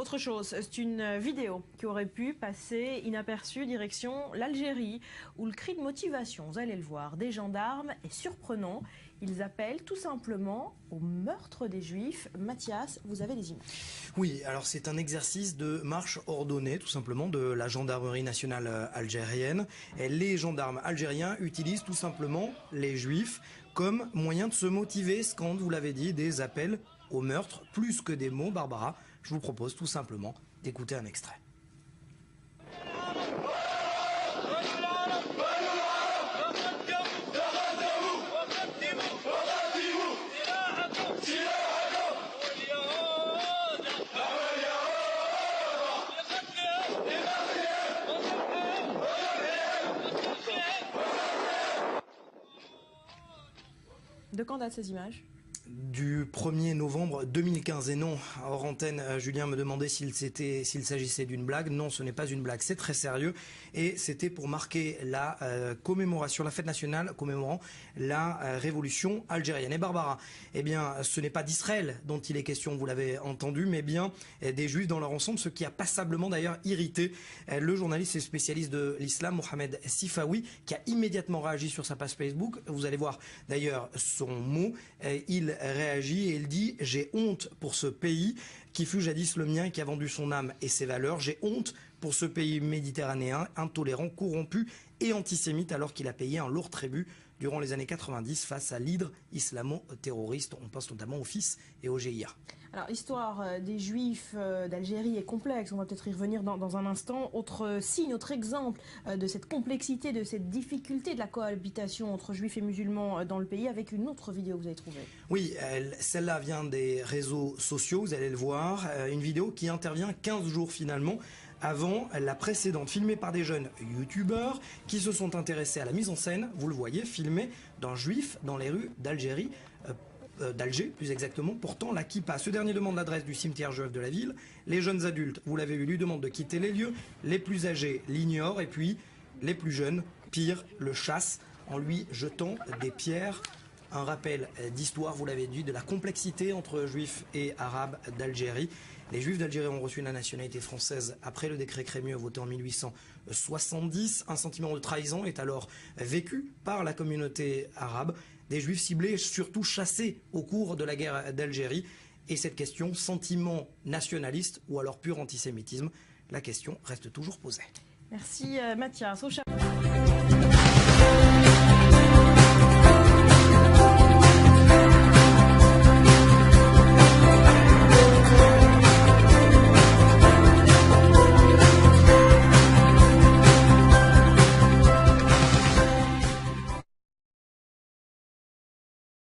Autre chose, c'est une vidéo qui aurait pu passer inaperçue direction l'Algérie, où le cri de motivation, vous allez le voir, des gendarmes est surprenant. Ils appellent tout simplement au meurtre des Juifs. Mathias, vous avez des images. Oui, alors c'est un exercice de marche ordonnée, tout simplement, de la gendarmerie nationale algérienne. Et les gendarmes algériens utilisent tout simplement les Juifs comme moyen de se motiver, scandent, vous l'avez dit, des appels au meurtre, plus que des mots. Barbara, je vous propose tout simplement d'écouter un extrait. De quand datent ces images ? Du 1er novembre 2015. Et non, hors antenne, Julien me demandait s'il s'agissait d'une blague. Non, ce n'est pas une blague, c'est très sérieux. Et c'était pour marquer la commémoration, la fête nationale commémorant la révolution algérienne. Et Barbara, eh bien, ce n'est pas d'Israël dont il est question, vous l'avez entendu, mais bien des Juifs dans leur ensemble, ce qui a passablement d'ailleurs irrité le journaliste et spécialiste de l'islam, Mohamed Sifawi, qui a immédiatement réagi sur sa page Facebook. Vous allez voir d'ailleurs son mot. Il réagit et il dit « J'ai honte pour ce pays qui fut jadis le mien et qui a vendu son âme et ses valeurs. J'ai honte pour ce pays méditerranéen, intolérant, corrompu et antisémite alors qu'il a payé un lourd tribut durant les années 90 face à l'hydre islamo-terroriste. » On pense notamment au FIS et au GIA. Alors l'histoire des Juifs d'Algérie est complexe, on va peut-être y revenir dans un instant. Autre signe, autre exemple de cette complexité, de cette difficulté de la cohabitation entre Juifs et musulmans dans le pays, avec une autre vidéo que vous avez trouvée. Oui, celle-là vient des réseaux sociaux, vous allez le voir. Une vidéo qui intervient 15 jours finalement avant la précédente, filmée par des jeunes youtubeurs qui se sont intéressés à la mise en scène, vous le voyez, filmée d'un juif dans les rues d'Algérie, d'Alger plus exactement, portant la kippa. Ce dernier demande l'adresse du cimetière juif de la ville. Les jeunes adultes, vous l'avez vu, lui demandent de quitter les lieux. Les plus âgés l'ignorent et puis les plus jeunes, pire, le chassent en lui jetant des pierres. Un rappel d'histoire, vous l'avez dit, de la complexité entre juifs et arabes d'Algérie. Les juifs d'Algérie ont reçu la nationalité française après le décret Crémieux voté en 1870. Un sentiment de trahison est alors vécu par la communauté arabe. Des juifs ciblés, surtout chassés au cours de la guerre d'Algérie. Et cette question, sentiment nationaliste ou alors pur antisémitisme, la question reste toujours posée. Merci Mathias.